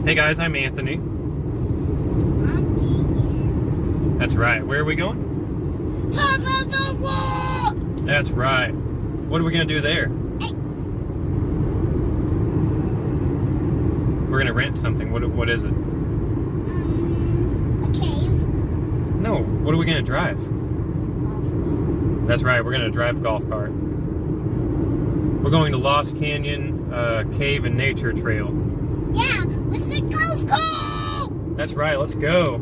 Hey guys, I'm Anthony. I'm Deegan. That's right. Where are we going? Top of the wall! That's right. What are we going to do there? We're going to rent something. What is it? A cave. No. What are we going to drive? Golf cart. That's right. We're going to drive a golf cart. We're going to Lost Canyon Cave and Nature Trail. Yeah, let's the golf cart! That's right. Let's go.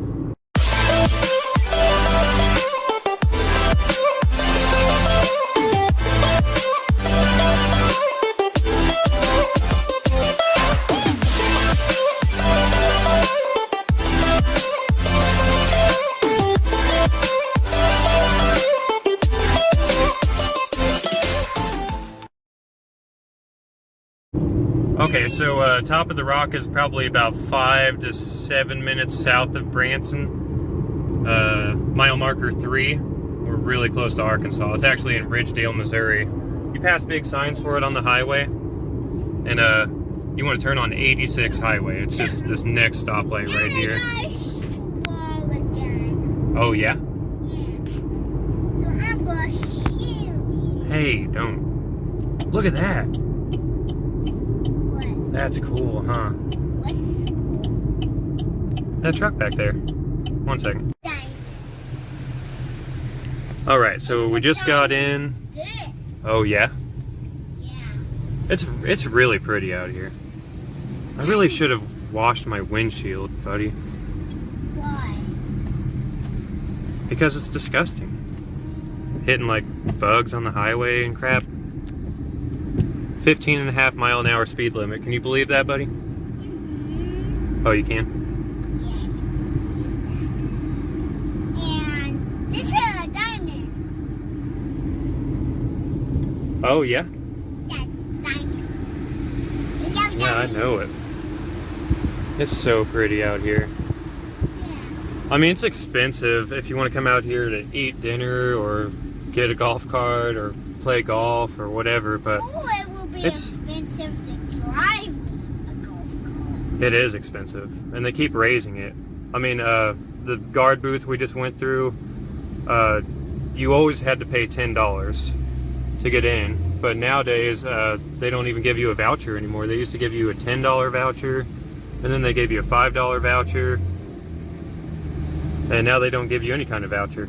Okay, so top of the rock is probably about 5 to 7 minutes south of Branson. Mile marker 3. We're really close to Arkansas. It's actually in Ridgedale, Missouri. You pass big signs for it on the highway, and you want to turn on 86 highway. It's just this next stoplight right here. Again. Oh yeah? Yeah. So I'm gonna shoot you. Hey, don't. Look at that. That's cool, huh? What's cool? That truck back there. One second. Alright, so we just got in. Oh yeah? Yeah. It's really pretty out here. I really should have washed my windshield, buddy. Why? Because it's disgusting. Hitting like bugs on the highway and crap. 15.5 mile an hour speed limit. Can you believe that, buddy? Mm-hmm. Oh, you can? Yeah. And this is a diamond. Oh, yeah? Yeah, diamond. Yeah, I know it. It's so pretty out here. Yeah. I mean, it's expensive if you want to come out here to eat dinner or get a golf cart or play golf or whatever, but Oh, it will be expensive to drive a golf cart. it is expensive, and they keep raising it. I mean, the guard booth we just went through, you always had to pay $10 to get in, but nowadays they don't even give you a voucher anymore. They used to give you a $10 voucher, and then they gave you a $5 voucher, and now they don't give you any kind of voucher.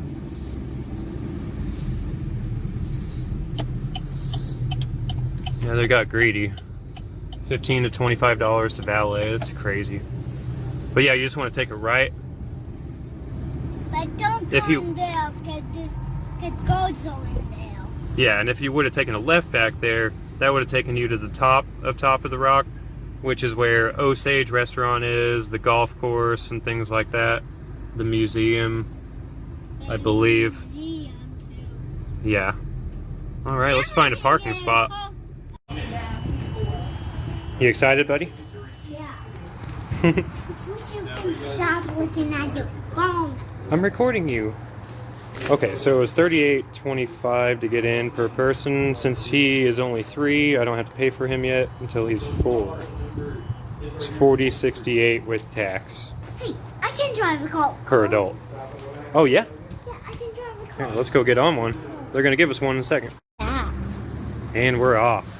Yeah, they got greedy. $15 to $25 to valet. That's crazy. But yeah, you just want to take a right. But don't go in there because goes on there. Yeah, and if you would have taken a left back there, that would have taken you to the top of the rock, which is where Osage Restaurant is, the golf course, and things like that. The museum, I believe. Yeah. All right, let's find a parking spot. You excited, buddy? Yeah. You should stop looking at your phone. I'm recording you. Okay, so it was $38.25 to get in per person. Since he is only 3, I don't have to pay for him yet until he's 4. It's $40.68 with tax. Hey, I can drive a car. Per adult. Oh, yeah? Yeah, I can drive a car. Here, let's go get on one. They're going to give us one in a second. Yeah. And we're off.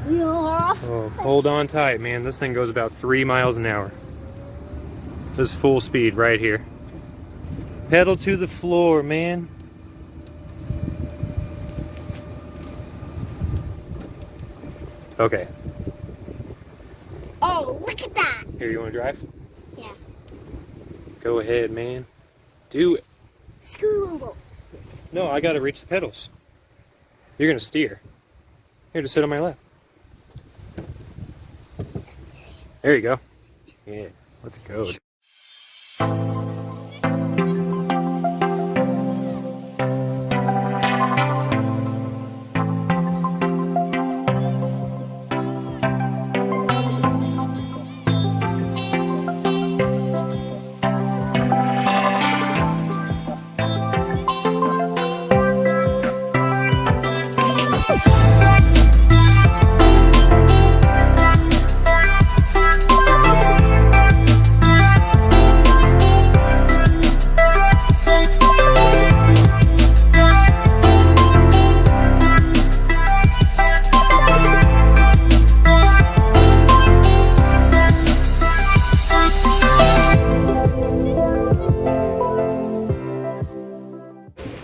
We are off. Oh, hold on tight, man. This thing goes about 3 miles an hour. This is full speed right here. Pedal to the floor, man. Okay. Oh, look at that. Here, you want to drive? Yeah. Go ahead, man. Do it. School. No, I got to reach the pedals. You're going to steer. Here, just sit on my lap. There you go. Yeah, let's go.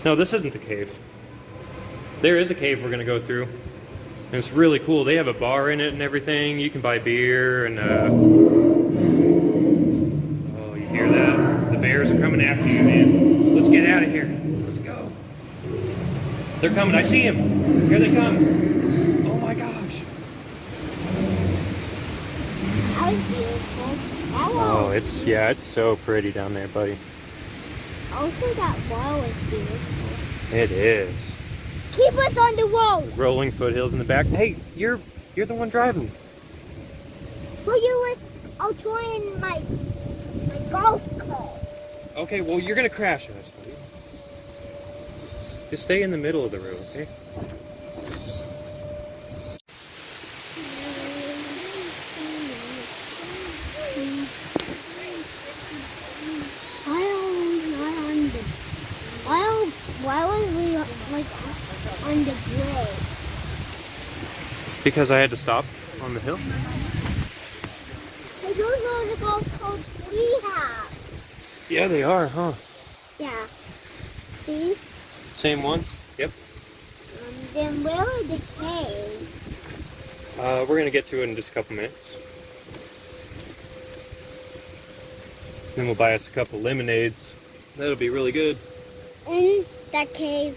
No, this isn't the cave. There is a cave we're gonna go through. And it's really cool. They have a bar in it and everything. You can buy beer and oh, you hear that? The bears are coming after you, man. Let's get out of here. Let's go. They're coming. I see them. Here they come. Oh my gosh. That was beautiful. Oh, it's so pretty down there, buddy. Also, that wall is beautiful. It is. Keep us on the road. Rolling foothills in the back. Hey, you're the one driving. Will you let? I'll join my golf club. Okay, well you're gonna crash us, buddy. Just stay in the middle of the road, okay? Why was we like on the bridge? Because I had to stop on the hill. Hey, those are the golf clubs we have. Yeah, they are, huh? Yeah. See? Same ones? Yep. Then where are the caves? We're gonna get to it in just a couple minutes. Then we'll buy us a couple lemonades. That'll be really good. In that cave.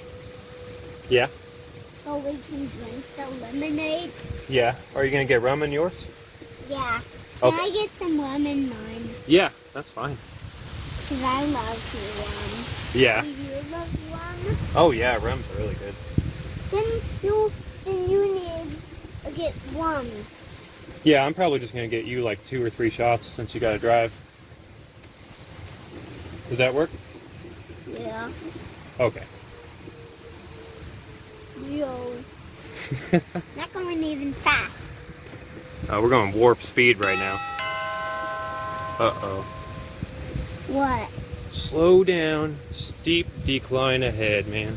Yeah. So we can drink the lemonade. Yeah. Are you gonna get rum in yours? Yeah. Can Okay. I get some rum in mine? Yeah, that's fine. Because I love rum. Yeah. Do you love rum? Oh yeah, rum's really good. Then you need to get rum. Yeah, I'm probably just gonna get you like 2 or 3 shots since you gotta drive. Does that work? Yeah. Okay. Yo. Not going even fast. We're going warp speed right now. Uh-oh. What? Slow down. Steep decline ahead, man.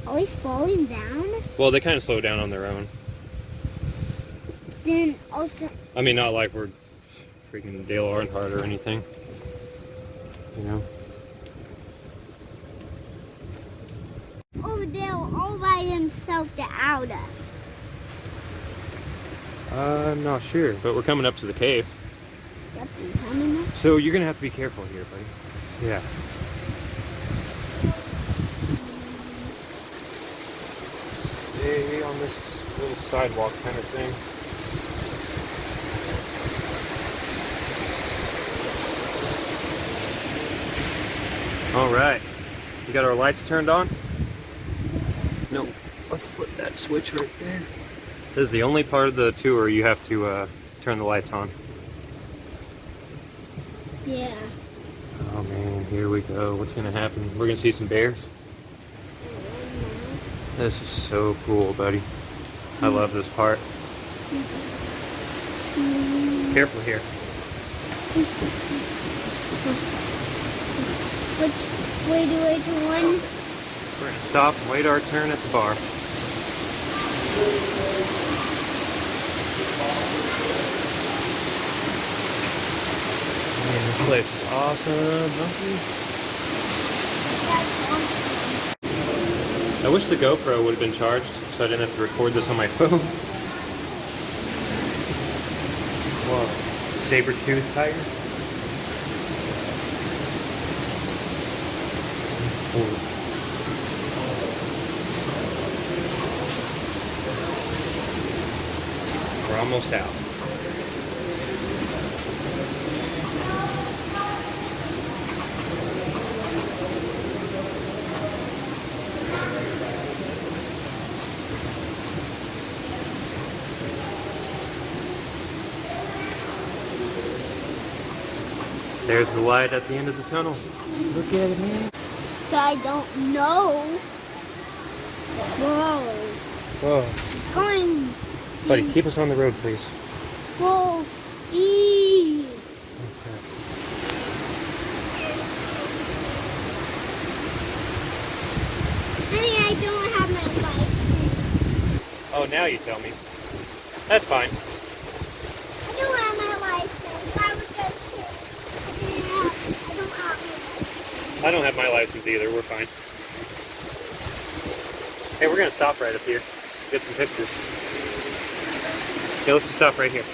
Are we slowing down? Well, they kind of slow down on their own. Then also. I mean, not like we're freaking Dale Earnhardt or anything. You know? Over there, all by himself to out us. I'm not sure, but we're coming up to the cave. Yep, you coming up? So you're gonna have to be careful here, buddy. Yeah. Stay on this little sidewalk kind of thing. All right. We got our lights turned on? No. Let's flip that switch right there. This is the only part of the tour you have to turn the lights on. Yeah. Oh man, here we go. What's gonna happen? We're gonna see some bears. This is so cool, buddy. I love this part. Careful here. Which way do I go? We're gonna stop and wait our turn at the bar. Man, this place is awesome, don't you? I wish the GoPro would have been charged so I didn't have to record this on my phone. Whoa, saber-tooth tiger? We're almost out. There's the light at the end of the tunnel. Look at it, man. I don't know. Whoa. Whoa. It's going Buddy, keep us on the road, please. full speed. Okay. Honey, I don't have my license. Oh, now you tell me. That's fine. I don't have my license. I was just kidding. I don't have my license. I don't have my license either. We're fine. Hey, we're gonna stop right up here. Get some pictures. Okay, let's just stop right here.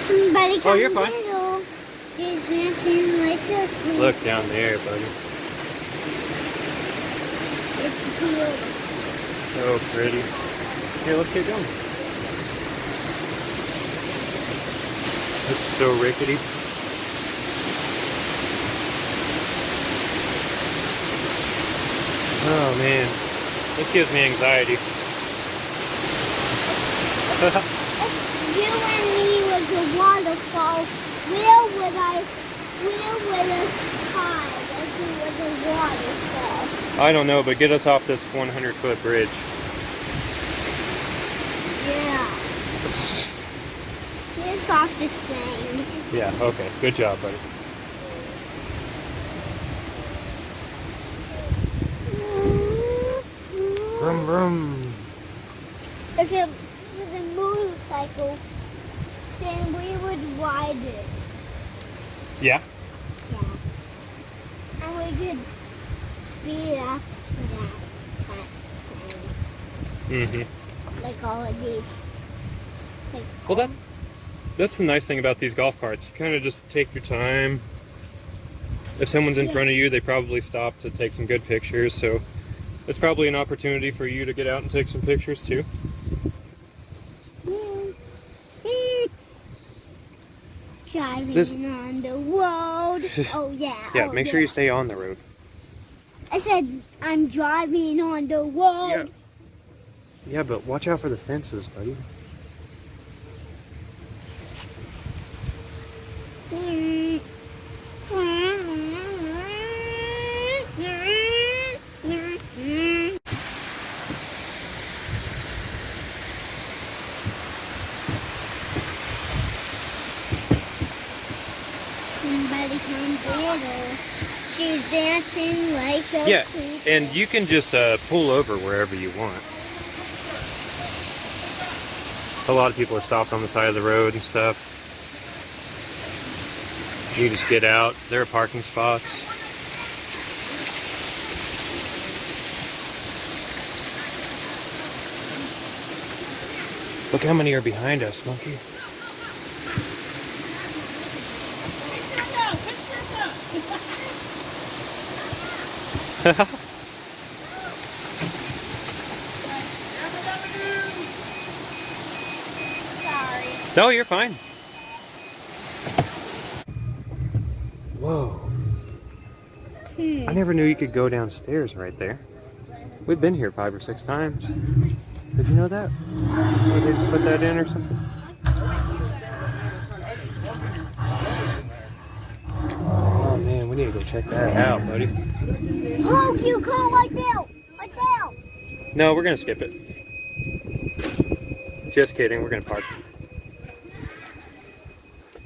Somebody Oh, you're fine. She's dancing like a queen. Look down there, buddy. It's beautiful. So pretty. Here, let's get going. This is so rickety. Oh man, this gives me anxiety. If you and me was a waterfall, where would us hide if it was a waterfall? I don't know, but get us off this 100-foot bridge. Yeah. It's off the same. Yeah, okay. Good job, buddy. Vroom, vroom. If it was a motorcycle, then we would ride it. Yeah? Yeah. And we could speed up that thing. Mm-hmm. Like all of these. Like, Well, that's the nice thing about these golf carts. You kind of just take your time. If someone's in front of you, they probably stop to take some good pictures, so it's probably an opportunity for you to get out and take some pictures too. Driving on the road. Oh, yeah. Yeah, oh, make sure you stay on the road. I said, I'm driving on the road. Yeah, but watch out for the fences, buddy. Somebody come get her. She's dancing like a Yeah, queen. and you can just pull over wherever you want. A lot of people are stopped on the side of the road and stuff. You just get out. There are parking spots. Look how many are behind us, monkey. Sorry. No, you're fine. Whoa. I never knew you could go downstairs right there. We've been here 5 or 6 times. Did you know that? Or they just put that in or something? Oh man, we need to go check that out, buddy. Oh, you go right there. Right there. No, we're gonna skip it. Just kidding, we're gonna park.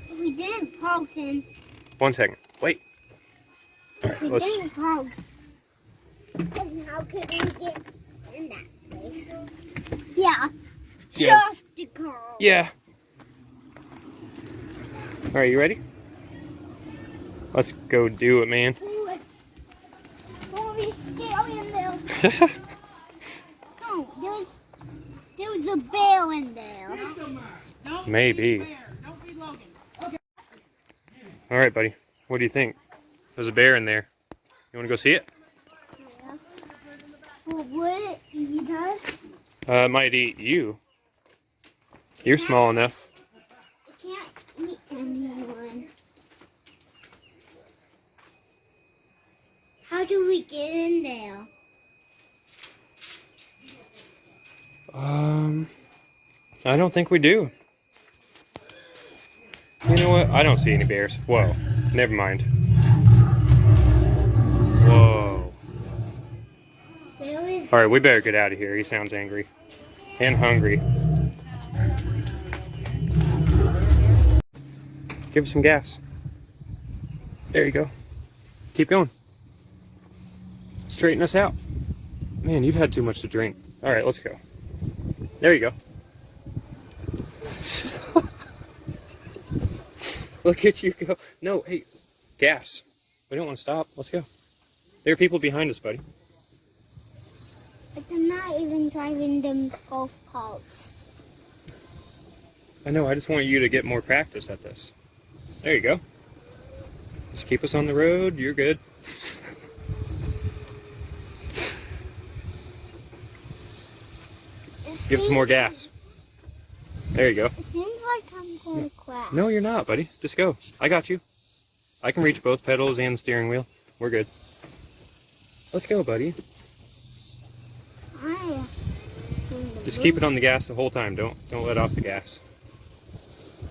If we didn't park, then 1 second. Wait. All if right, we let's. didn't park, then how could we get in that place? Yeah. Yeah. Just the car. Yeah. All right, you ready? Let's go do it, man. Oh, it's very scary in there. No, there was a bear in there. Maybe. All right, buddy. What do you think? There's a bear in there. You want to go see it? Yeah. Well, would it eat us? It might eat you. You're small enough. It can't eat anyone. How do we get in there? I don't think we do. You know what? I don't see any bears. Whoa. Never mind. Whoa. There is. All right, we better get out of here. He sounds angry and hungry. Give us some gas. There you go. Keep going. Straighten us out. Man, you've had too much to drink. All right, let's go. There you go. Look at you go. No, hey, gas. We don't want to stop. Let's go. There are people behind us, buddy. not even driving them golf carts. I know, I just want you to get more practice at this. There you go. Just keep us on the road, you're good. Give us some more gas. There you go. It seems like I'm going to crash. No, you're not, buddy. Just go. I got you. I can reach both pedals and the steering wheel. We're good. Let's go, buddy. Just keep it on the gas the whole time. Don't let off the gas.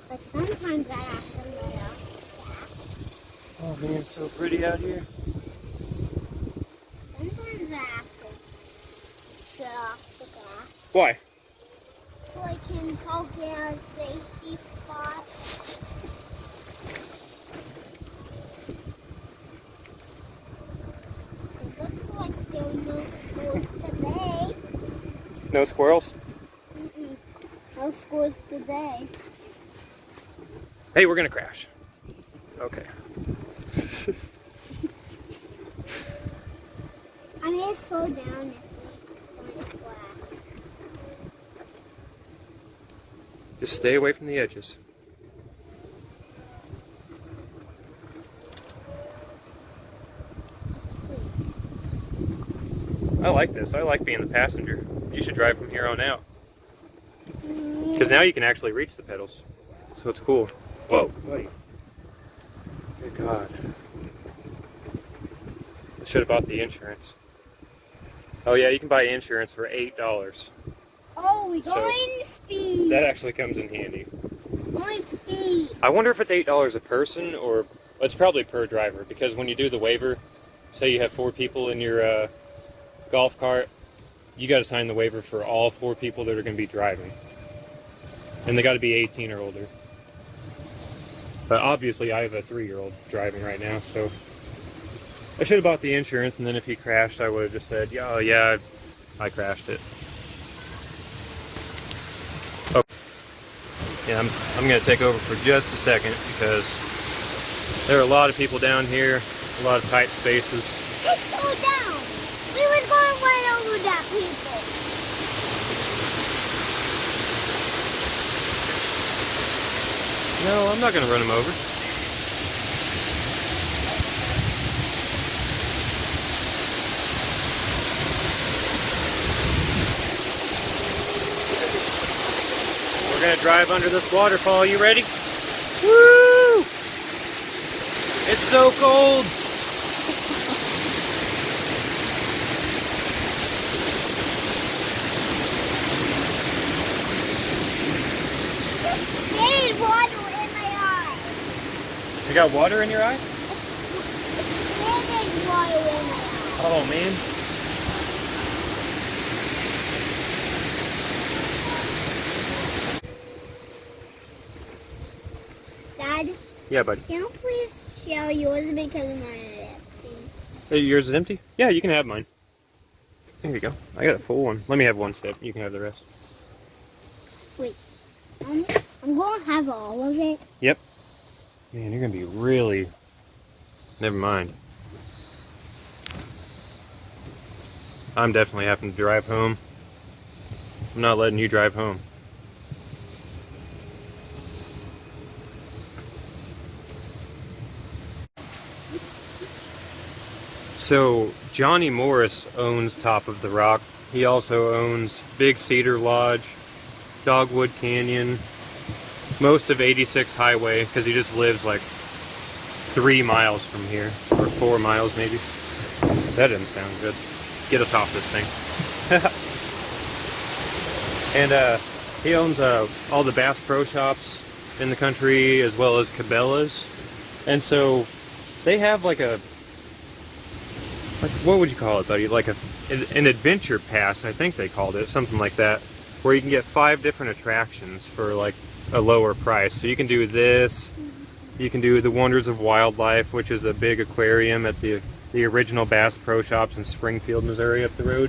But sometimes I have to let off. Oh man, it's so pretty out here. Sometimes I have to shut off the gas. Why? So I can hold down a safety spot. It looks like there are no schools today. No squirrels? Mm-mm. No schools today. Hey, we're gonna crash. Okay. I need to slow down if we want to crash. Just stay away from the edges. I like this. I like being the passenger. You should drive from here on out. Because now you can actually reach the pedals. So it's cool. Whoa, buddy. Good God. I should have bought the insurance. Oh yeah, you can buy insurance for $8. Oh, we're going speed. That actually comes in handy. Going speed. I wonder if it's $8 a person or it's probably per driver, because when you do the waiver, say you have 4 people in your golf cart, you got to sign the waiver for all 4 people that are going to be driving, and they got to be 18 or older. But obviously I have a 3-year-old driving right now, so I should have bought the insurance, and then if he crashed I would have just said, yeah, oh yeah, I crashed it. Yeah, I'm going to take over for just a second because there are a lot of people down here, a lot of tight spaces. Let's slow down. We were going to run over that people. No, I'm not going to run them over. We're going to drive under this waterfall. You ready? Woo! It's so cold. There's water in my eye. You got water in your eye? There's water in my eye. Oh, man. Dad, Yeah, buddy. can you please share yours because mine is empty? Hey, yours is empty? Yeah, you can have mine. There you go. I got a full one. Let me have one sip. You can have the rest. Wait, I'm going to have all of it. Yep. Man, you're going to be really... Never mind. I'm definitely having to drive home. I'm not letting you drive home. So, Johnny Morris owns Top of the Rock. He also owns Big Cedar Lodge, Dogwood Canyon, most of 86 Highway, because he just lives like 3 miles from here, or 4 miles maybe. That doesn't sound good. Get us off this thing. And he owns all the Bass Pro Shops in the country, as well as Cabela's. And so they have like a, what would you call it, buddy? Like an adventure pass, I think they called it, something like that, where you can get 5 different attractions for like a lower price. So you can do this, you can do the Wonders of Wildlife, which is a big aquarium at the original Bass Pro Shops in Springfield, Missouri, up the road.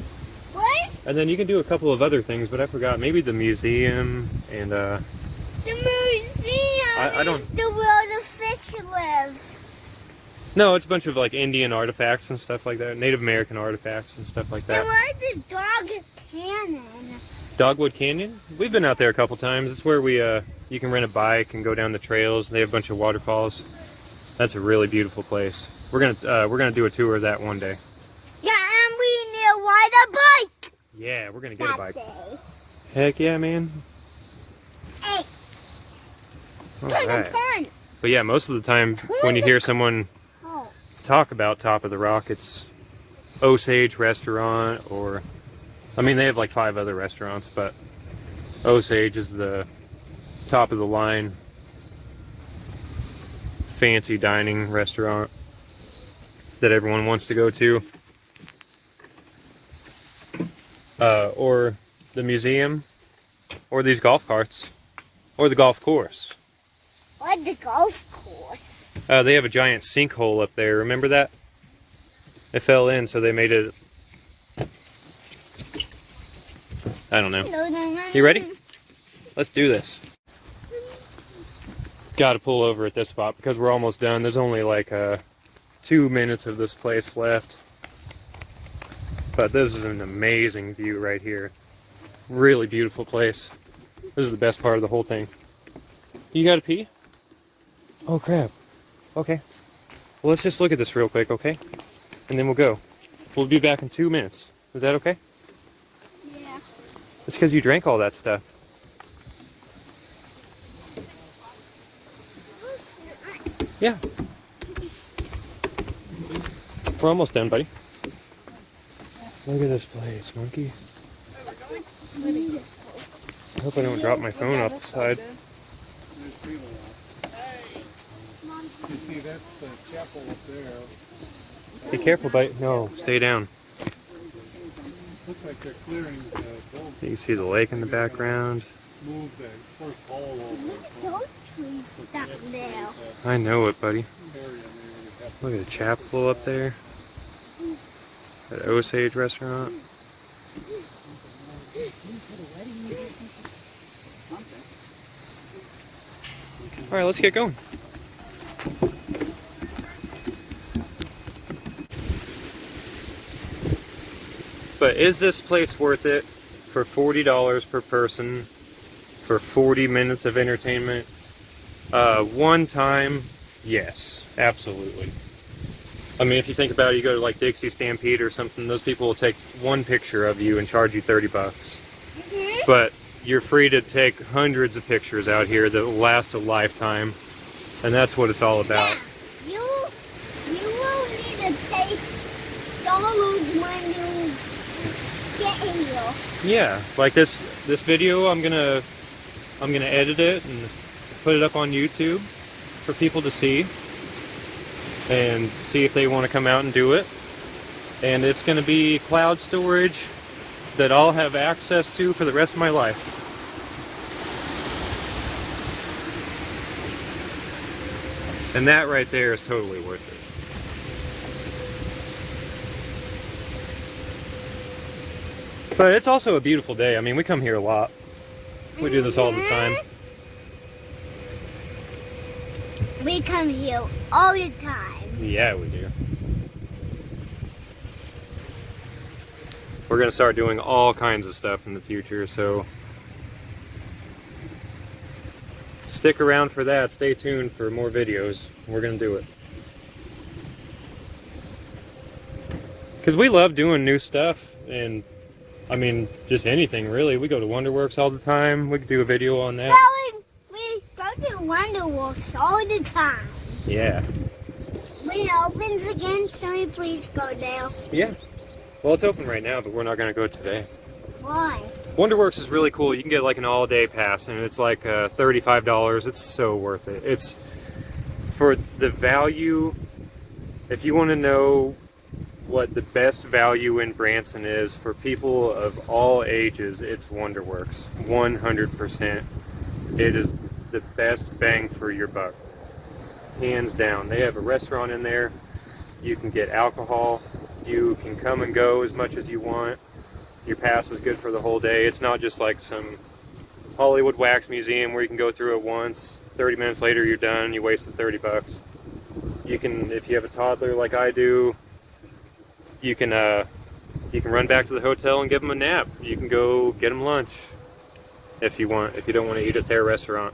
What? And then you can do a couple of other things, but I forgot. Maybe the museum and The museum I don't... is the where the fish live. No, it's a bunch of like Indian artifacts and stuff like that, Native American artifacts and stuff like And that. where the dog Canyon. Dogwood Canyon? We've been out there a couple times. It's where we you can rent a bike and go down the trails. They have a bunch of waterfalls. That's a really beautiful place. We're gonna do a tour of that one day. Yeah, and we need to ride a bike. Yeah, we're gonna get a bike. Day. Heck yeah, man. Hey. All Turn right. the corner. But yeah, most of the time when you hear someone talk about Top of the Rock, it's Osage Restaurant, or I mean they have like 5 other restaurants, but Osage is the top of the line fancy dining restaurant that everyone wants to go to. Or the museum, or these golf carts, or the golf course. What, the golf course? They have a giant sinkhole up there. Remember that? It fell in, so they made it. I don't know. You ready? Let's do this. Got to pull over at this spot because we're almost done. There's only like 2 minutes of this place left. But this is an amazing view right here. Really beautiful place. This is the best part of the whole thing. You gotta pee? Oh crap. Okay. Well, let's just look at this real quick, okay? And then we'll go. We'll be back in 2 minutes. Is that okay? Yeah. It's because you drank all that stuff. Yeah. We're almost done, buddy. Look at this place, monkey. I hope I don't drop my phone off the side. You see, that's the chapel up there. Be careful, buddy. No, stay down. Looks like they're clearing the building. You can see the lake in the background. Move the first hall over. Those trees stuck there. I know it, buddy. Look at the chapel up there. That Osage restaurant. All right, let's get going. But is this place worth it for $40 per person for 40 minutes of entertainment? One time, yes, absolutely. I mean, if you think about it, you go to like Dixie Stampede or something, those people will take one picture of you and charge you $30. But you're free to take hundreds of pictures out here that will last a lifetime, and that's what it's all about. Yeah, you will need to take those when you get here. Yeah, like this video, I'm gonna edit it and put it up on YouTube for people to see and see if they want to come out and do it. And it's going to be cloud storage that I'll have access to for the rest of my life. And that right there is totally worth it. But it's also a beautiful day. I mean, we come here a lot. We do this all the time. We come here all the time. Yeah, we do. We're going to start doing all kinds of stuff in the future, so stick around for that. Stay tuned for more videos. We're going to do it. Because we love doing new stuff, and I mean, just anything really. We go to Wonderworks all the time. We could do a video on that. We go to Wonderworks all the time. Yeah. When it opens again, can we please go there? Yeah. Well, it's open right now, but we're not going to go today. Why? Wonderworks is really cool. You can get like an all-day pass, and it's like $35. It's so worth it. It's for the value. If you want to know what the best value in Branson is for people of all ages, it's Wonderworks. 100%. It is the best bang for your buck. Hands down. They have a restaurant in there. You can get alcohol. You can come and go as much as you want. Your pass is good for the whole day. It's not just like some Hollywood wax museum where you can go through it once, 30 minutes later you're done, you wasted $30. You can, if you have a toddler like I do, you can You can run back to the hotel and give them a nap. You can go get them lunch if you want, if you don't want to eat at their restaurant.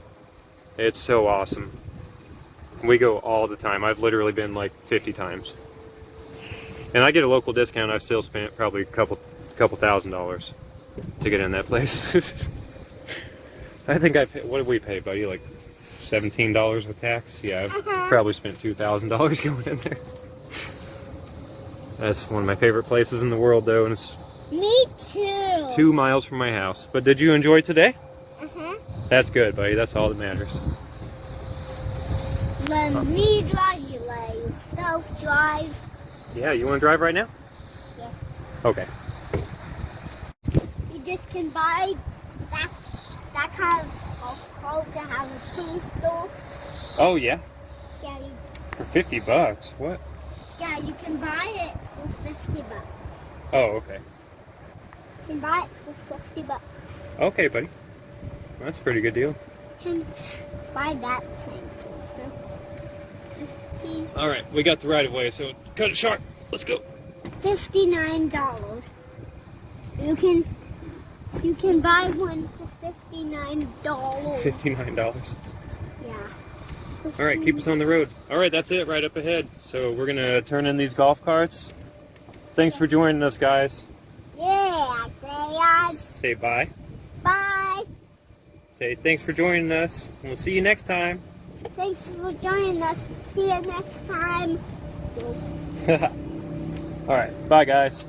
It's so awesome. We go all the time. I've literally been like 50 times. And I get a local discount. I've still spent probably a couple $1,000s to get in that place. I think I paid, what did we pay, buddy? Like $17 with tax? Yeah, I've probably spent $2,000 going in there. That's one of my favorite places in the world, though, and it's Me too. 2 miles from my house. But did you enjoy today? Uh-huh. That's good, buddy. That's all that matters. Let me drive, you let yourself drive. Yeah, you want to drive right now? Yeah. Okay. You just can buy that kind of golf cart that has a tool store. Oh, yeah? Yeah, For 50 bucks? What? yeah, you can buy it for 50 bucks. Oh, okay. You can buy it for 50 bucks. Okay, buddy. That's a pretty good deal. You can buy that thing for 50. All right, we got the right of way, so cut it short. Let's go. $59. You can buy one for $59. $59. Yeah. All right, keep us on the road. All right, that's it right up ahead. So we're gonna turn in these golf carts. Thanks for joining us, guys. Yeah, Dad. Say bye. Bye. Say thanks for joining us. We'll see you next time. Thanks for joining us. See you next time. All right, bye, guys.